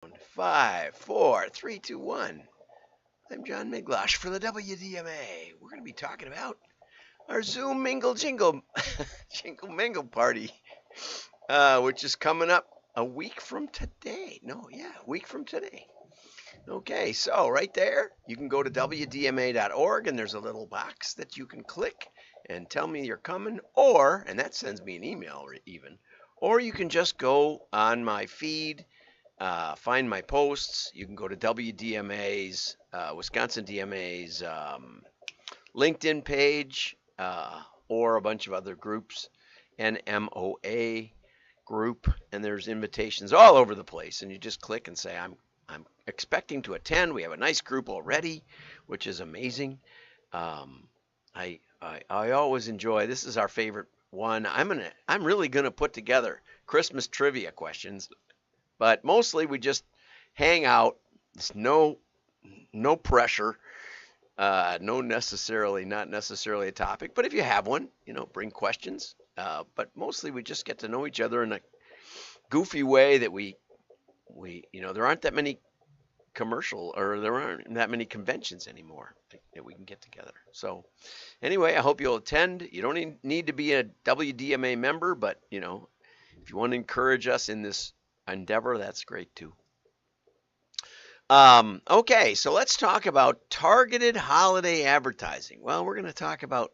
5, 4, 3, 2, 1. I'm John Miglosh for the WDMA. We're going to be talking about our Zoom Mingle Jingle Jingle Mingle Party, which is coming up a week from today. A week from today. Okay, so right there, you can go to WDMA.org and there's a little box that you can click and tell me you're coming, and that sends me an email even, or you can just go on my feed. Find my posts. You can go to WDMA's, Wisconsin DMA's LinkedIn page or a bunch of other groups, NMOA group, and there's invitations all over the place. And you just click and say, I'm expecting to attend. We have a nice group already, which is amazing. I always enjoy. This is our favorite one. I'm really gonna put together Christmas trivia questions. But mostly we just hang out. It's no pressure, not necessarily a topic. But if you have one, bring questions. But mostly we just get to know each other in a goofy way that we there aren't that many there aren't that many conventions anymore that we can get together. So anyway, I hope you'll attend. You don't need to be a WDMA member, but if you want to encourage us in this endeavor, that's great too. Okay, so let's talk about targeted holiday advertising. Well, we're going to talk about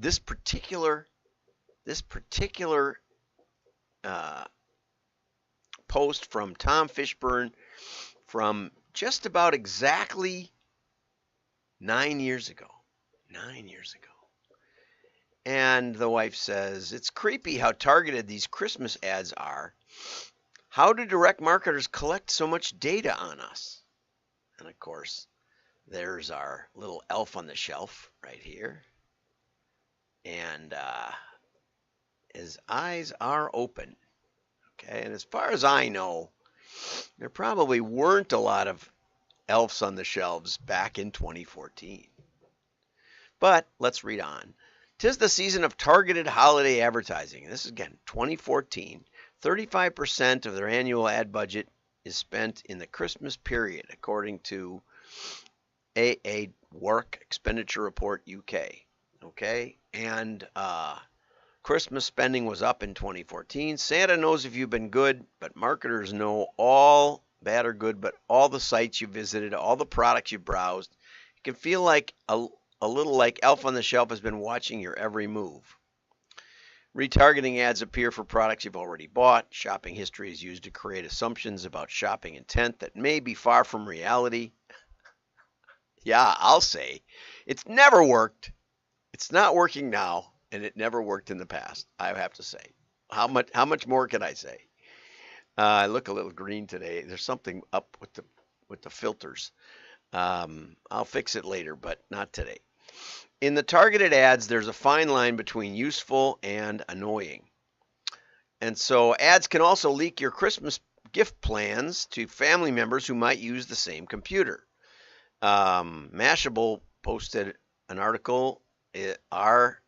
this particular post from Tom Fishburne from just about exactly 9 years ago. 9 years ago. And the wife says, it's creepy how targeted these Christmas ads are. How do direct marketers collect so much data on us? And of course, there's our little elf on the shelf right here. And his eyes are open. Okay, and as far as I know, there probably weren't a lot of elves on the shelves back in 2014. But let's read on. 'Tis the season of targeted holiday advertising. This is again 2014. 35% of their annual ad budget is spent in the Christmas period, according to AA Work Expenditure Report UK. Okay, and Christmas spending was up in 2014. Santa knows if you've been good, but marketers know all, bad or good, but all the sites you visited, all the products you browsed. It can feel like a little like Elf on the Shelf has been watching your every move. Retargeting ads appear for products you've already bought. Shopping history is used to create assumptions about shopping intent that may be far from reality. Yeah, I'll say. It's never worked. It's not working now, and it never worked in the past, I have to say. How much more can I say? I look a little green today. There's something up with the filters. I'll fix it later, but not today. In the targeted ads, there's a fine line between useful and annoying. And so ads can also leak your Christmas gift plans to family members who might use the same computer. Mashable posted an article, Are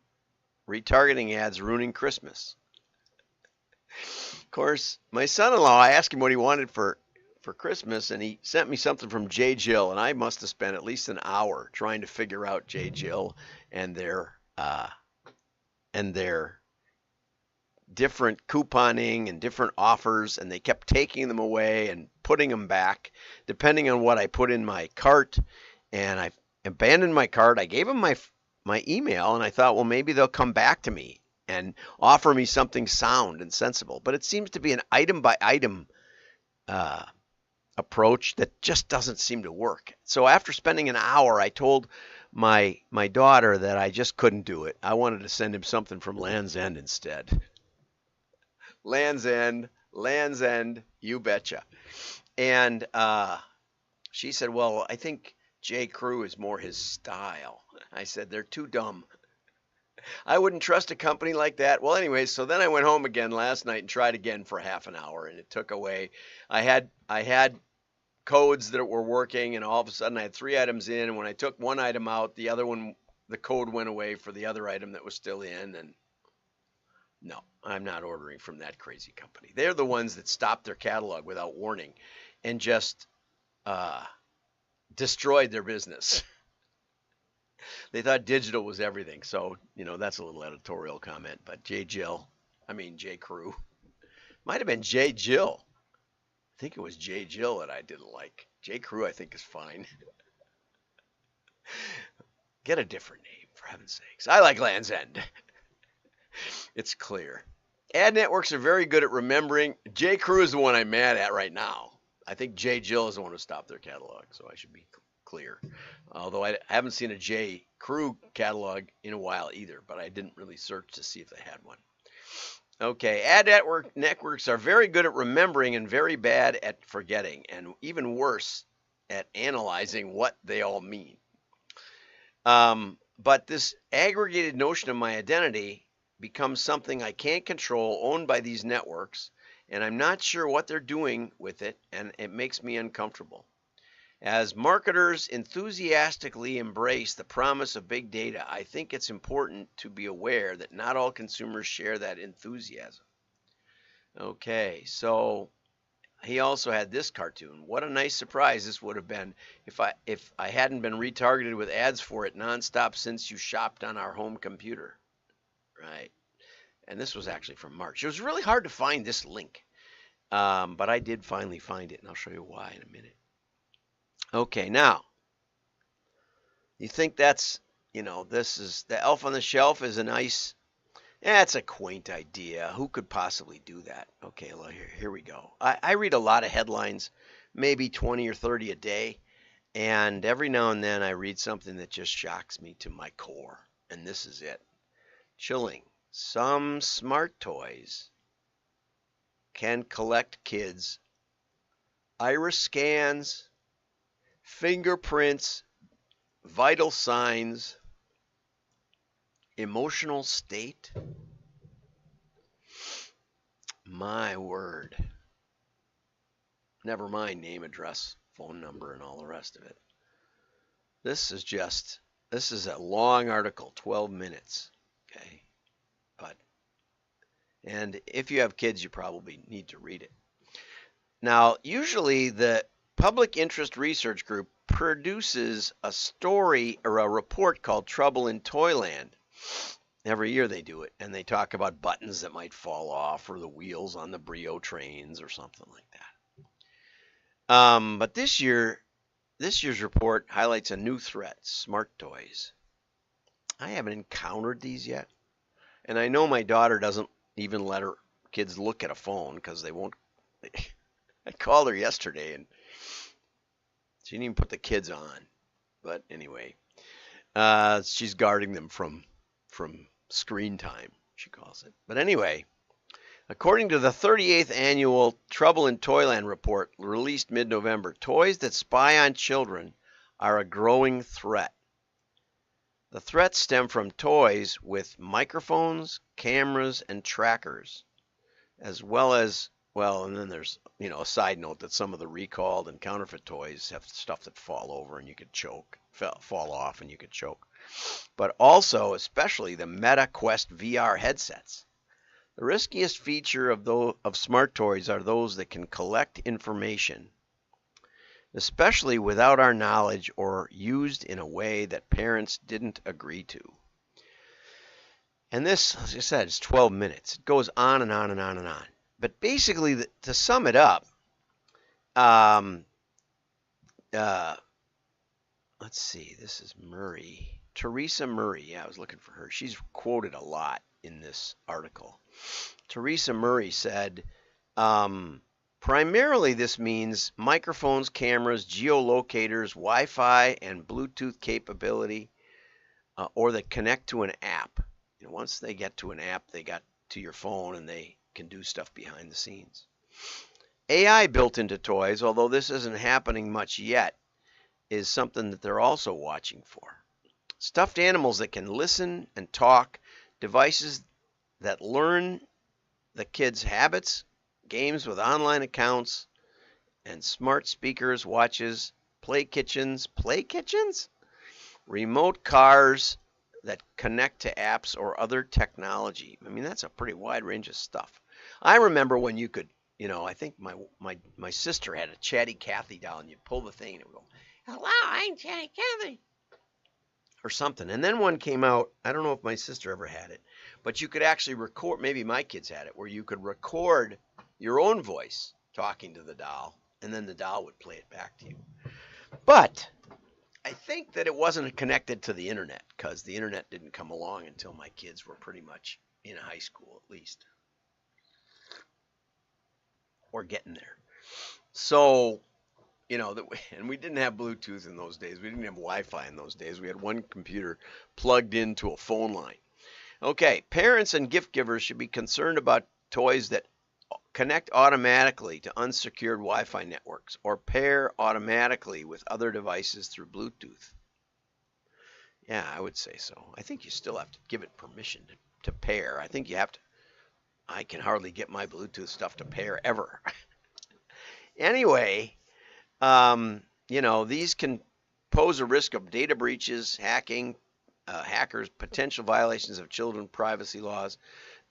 Retargeting Ads Ruining Christmas? Of course, my son-in-law, I asked him what he wanted for Christmas, and he sent me something from J. Jill, and I must have spent at least an hour trying to figure out J. Jill and their different couponing and different offers, and they kept taking them away and putting them back depending on what I put in my cart. And I abandoned my cart. I gave them my email, and I thought, well, maybe they'll come back to me and offer me something sound and sensible. But it seems to be an item by item approach that just doesn't seem to work. So after spending an hour, I told my daughter that I just couldn't do it. I wanted to send him something from Land's End instead. Land's End, you betcha. And she said, well, I think J. Crew is more his style. I said, they're too dumb. I wouldn't trust a company like that. Well, anyway, so then I went home again last night and tried again for half an hour, and it took away. I had codes that were working, and all of a sudden I had 3 items in, and when I took one item out, the other one, the code went away for the other item that was still in, and No, I'm not ordering from that crazy company. They're the ones that stopped their catalog without warning and just uh, destroyed their business. They thought digital was everything. So, that's a little editorial comment. But J. Crew, might have been J. Jill. I think it was J. Jill that I didn't like. J. Crew, I think, is fine. Get a different name, for heaven's sakes. I like Land's End. It's clear. Ad networks are very good at remembering. J. Crew is the one I'm mad at right now. I think J. Jill is the one who stopped their catalog, so I should be clear. Although I haven't seen a J. Crew catalog in a while either, but I didn't really search to see if they had one. Okay, ad networks are very good at remembering and very bad at forgetting, and even worse at analyzing what they all mean. But this aggregated notion of my identity becomes something I can't control, owned by these networks, and I'm not sure what they're doing with it, and it makes me uncomfortable. As marketers enthusiastically embrace the promise of big data, I think it's important to be aware that not all consumers share that enthusiasm. Okay, so he also had this cartoon. What a nice surprise this would have been if I hadn't been retargeted with ads for it nonstop since you shopped on our home computer. Right. And this was actually from March. It was really hard to find this link, but I did finally find it, and I'll show you why in a minute. Okay, now, you think that's, this is, the Elf on the Shelf is a nice, it's a quaint idea. Who could possibly do that? Okay, well, here we go. I read a lot of headlines, maybe 20 or 30 a day, and every now and then I read something that just shocks me to my core, and this is it. Chilling. Some smart toys can collect kids' iris scans, fingerprints, vital signs, emotional state. My word. Never mind name, address, phone number, and all the rest of it. This is a long article, 12 minutes. Okay. And if you have kids, you probably need to read it. Now, usually the Public Interest Research Group produces a story or a report called Trouble in Toyland. Every year they do it, and they talk about buttons that might fall off or the wheels on the Brio trains or something like that. But this year's report highlights a new threat, smart toys. I haven't encountered these yet, and I know my daughter doesn't even let her kids look at a phone because they won't. I called her yesterday and she didn't even put the kids on. But anyway, she's guarding them from screen time, she calls it. But anyway, according to the 38th annual Trouble in Toyland report released mid-November, toys that spy on children are a growing threat. The threats stem from toys with microphones, cameras, and trackers, as well as, and then there's, a side note that some of the recalled and counterfeit toys have stuff that fall over and you could choke, fall off and you could choke. But also, especially the Meta Quest VR headsets. The riskiest feature of smart toys are those that can collect information, especially without our knowledge or used in a way that parents didn't agree to. And this, as I said, is 12 minutes. It goes on and on and on and on. But basically, to sum it up, let's see, this is Murray. Teresa Murray, yeah, I was looking for her. She's quoted a lot in this article. Teresa Murray said, primarily, this means microphones, cameras, geolocators, Wi-Fi, and Bluetooth capability, or that connect to an app. Once they get to an app, they got to your phone and they can do stuff behind the scenes. AI built into toys, although this isn't happening much yet, is something that they're also watching for. Stuffed animals that can listen and talk, devices that learn the kids' habits, games with online accounts, and smart speakers, watches, play kitchens, remote cars, that connect to apps or other technology. I mean, that's a pretty wide range of stuff. I remember when you could, I think my sister had a Chatty Cathy doll, and you pull the thing and it would go, "Hello, I'm Chatty Cathy," or something. And then one came out, I don't know if my sister ever had it, but you could actually record, maybe my kids had it, where you could record your own voice talking to the doll, and then the doll would play it back to you. But I think that it wasn't connected to the internet, because the internet didn't come along until my kids were pretty much in high school, at least, or getting there. So, and we didn't have Bluetooth in those days. We didn't have Wi-Fi in those days. We had one computer plugged into a phone line. Okay, parents and gift givers should be concerned about toys that connect automatically to unsecured Wi-Fi networks or pair automatically with other devices through Bluetooth. Yeah, I would say so. I think you still have to give it permission to pair. I think you have to. I can hardly get my Bluetooth stuff to pair ever. Anyway, these can pose a risk of data breaches, hacking, hackers, potential violations of children's privacy laws.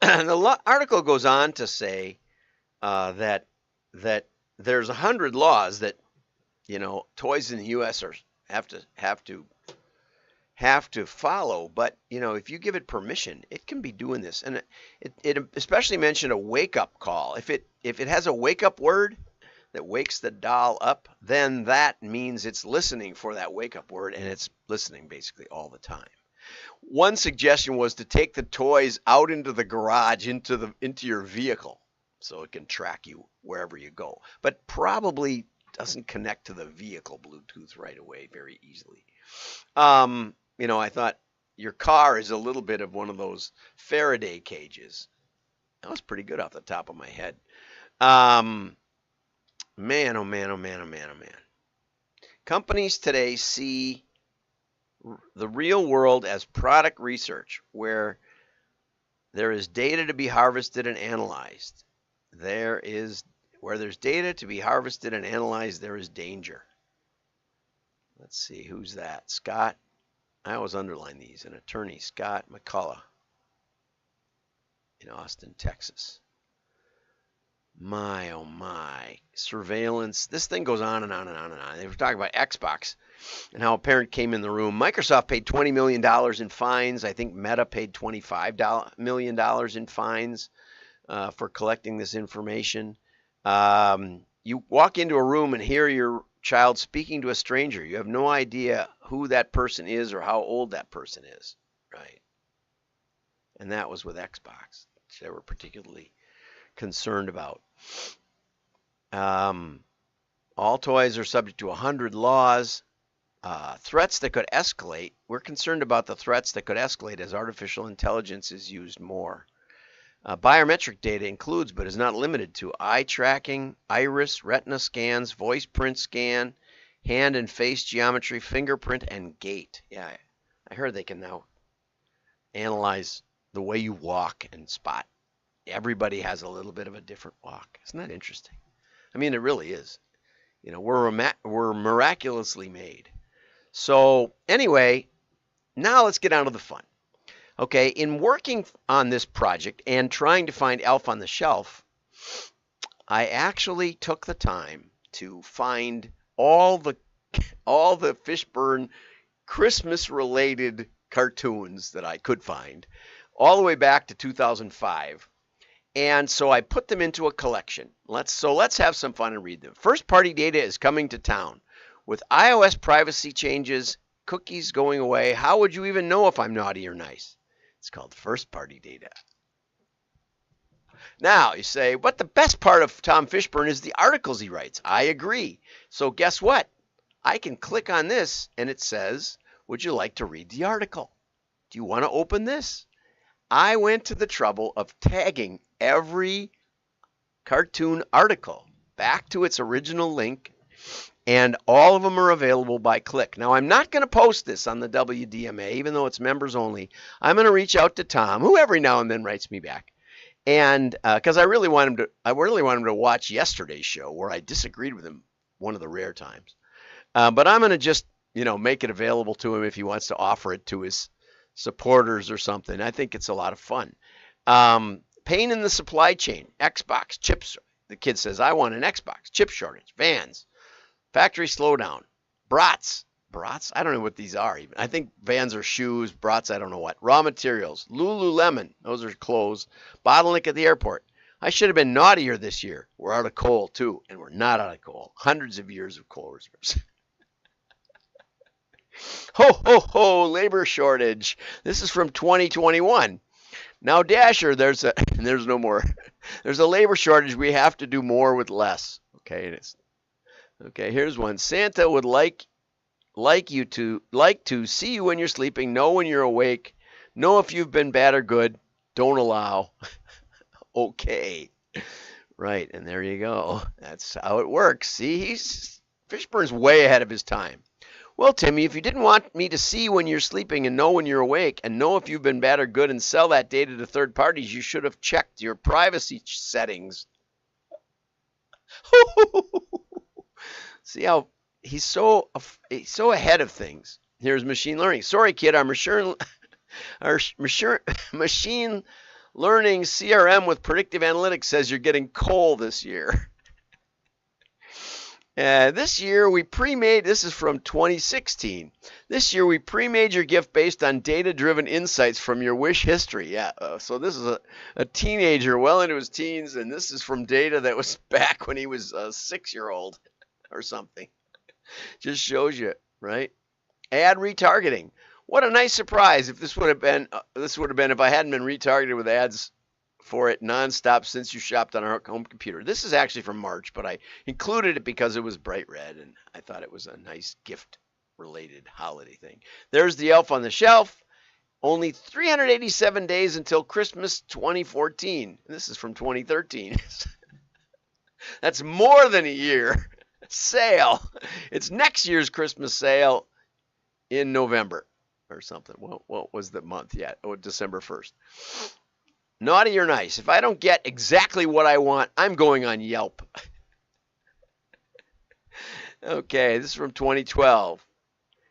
And the article goes on to say that there's 100 laws that toys in the U.S. have to follow. But if you give it permission, it can be doing this. And it especially mentioned a wake up call. If it has a wake up word that wakes the doll up, then that means it's listening for that wake up word, and it's listening basically all the time. One suggestion was to take the toys out into the garage, into your vehicle, so it can track you wherever you go, but probably doesn't connect to the vehicle Bluetooth right away very easily. I thought your car is a little bit of one of those Faraday cages. That was pretty good off the top of my head. Man, oh man, oh man, oh man, oh man. Companies today see the real world as product research, where there is data to be harvested and analyzed. Where there's data to be harvested and analyzed, there is danger. Let's see, who's that? Scott. I always underline these. An attorney, Scott McCullough, in Austin, Texas. My, oh my. Surveillance. This thing goes on and on and on and on. They were talking about Xbox and how a parent came in the room. Microsoft paid $20 million in fines. I think Meta paid $25 million in fines for collecting this information. You walk into a room and hear your child speaking to a stranger. You have no idea who that person is or how old that person is, right? And that was with Xbox, which they were particularly concerned about. All toys are subject to 100 laws. Threats that could escalate. We're concerned about the threats that could escalate as artificial intelligence is used more. Biometric data includes, but is not limited to, eye tracking, iris, retina scans, voice print scan, hand and face geometry, fingerprint, and gait. Yeah, I heard they can now analyze the way you walk and spot. Everybody has a little bit of a different walk. Isn't that interesting? I mean, it really is. We're miraculously made. So anyway, now let's get on to the fun. Okay, in working on this project and trying to find Elf on the Shelf, I actually took the time to find all the Fishburne Christmas-related cartoons that I could find, all the way back to 2005. And so I put them into a collection. Let's have some fun and read them. First party data is coming to town. With iOS privacy changes, cookies going away, how would you even know if I'm naughty or nice? It's called first party data. Now you say, but the best part of Tom Fishburne is the articles he writes. I agree. So guess what? I can click on this and it says, would you like to read the article? Do you want to open this? I went to the trouble of tagging every cartoon article back to its original link, and all of them are available by click. Now, I'm not going to post this on the WDMA, even though it's members only. I'm going to reach out to Tom, who every now and then writes me back, and because I really want him to watch yesterday's show where I disagreed with him one of the rare times. But I'm going to just make it available to him if he wants to offer it to his supporters or something. I think it's a lot of fun. Pain in the supply chain, Xbox, chips. The kid says, I want an Xbox, chip shortage, vans, factory slowdown, brats. Brats? I don't know what these are even. I think vans are shoes, brats, I don't know what. Raw materials, Lululemon, those are clothes, bottleneck at the airport. I should have been naughtier this year. We're out of coal too, and we're not out of coal. Hundreds of years of coal reserves. Ho, ho, ho, labor shortage. This is from 2021. Now, Dasher, there's no more. There's a labor shortage. We have to do more with less. Okay, here's one. Santa would like to see you when you're sleeping, know when you're awake, know if you've been bad or good, don't allow. Okay. Right, and there you go. That's how it works. See, Fishburne's way ahead of his time. Well, Timmy, if you didn't want me to see when you're sleeping and know when you're awake and know if you've been bad or good and sell that data to third parties, you should have checked your privacy settings. See how he's so ahead of things. Here's machine learning. Sorry, kid, our machine learning CRM with predictive analytics says you're getting coal this year. This year we pre-made, this is from 2016. This year we pre-made your gift based on data-driven insights from your wish history. Yeah, so this is a teenager well into his teens, and this is from data that was back when he was a 6-year-old or something. Just shows you, right? Ad retargeting. What a nice surprise if this would have been if I hadn't been retargeted with ads for it nonstop since you shopped on our home computer. This is actually from March, but I included it because it was bright red and I thought it was a nice gift related holiday thing. There's the Elf on the Shelf. Only 387 days until Christmas 2014. This is from 2013. That's more than a year. Sale. It's next year's Christmas sale in November or something. Well, what was the month yet? Oh, December 1st. Naughty or nice? If I don't get exactly what I want, I'm going on Yelp. Okay, this is from 2012.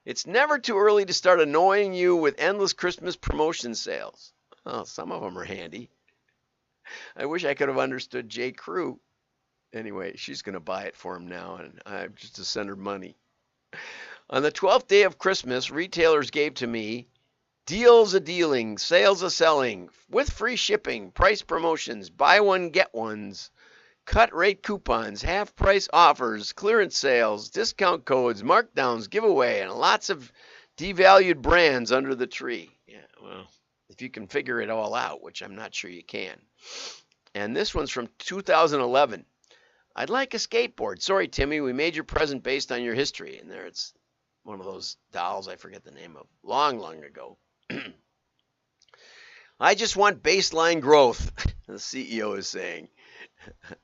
It's never too early to start annoying you with endless Christmas promotion sales. Oh, some of them are handy. I wish I could have understood J. Crew. Anyway, she's going to buy it for him now, and I have just to send her money. On the 12th day of Christmas, retailers gave to me deals a dealing, sales a selling, with free shipping, price promotions, buy one, get ones, cut rate coupons, half price offers, clearance sales, discount codes, markdowns, giveaway, and lots of devalued brands under the tree. Yeah, well, if you can figure it all out, which I'm not sure you can. And this one's from 2011. I'd like a skateboard. Sorry, Timmy, we made your present based on your history. And there it's one of those dolls I forget the name of. Long, long ago. I just want baseline growth, the CEO is saying.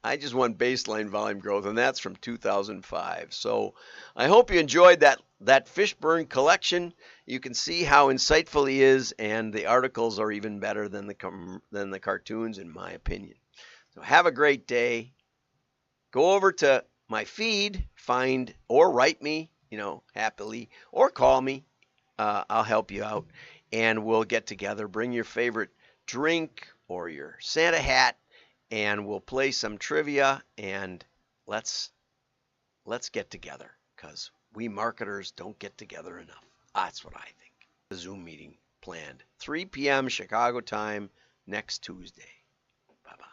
I just want baseline volume growth, and that's from 2005. So I hope you enjoyed that Fishburne collection. You can see how insightful he is, and the articles are even better than the cartoons, in my opinion. So have a great day. Go over to my feed, find or write me, happily, or call me. I'll help you out, and we'll get together. Bring your favorite drink or your Santa hat, and we'll play some trivia, and let's get together, because we marketers don't get together enough. That's what I think. The Zoom meeting planned, 3 p.m. Chicago time next Tuesday. Bye-bye.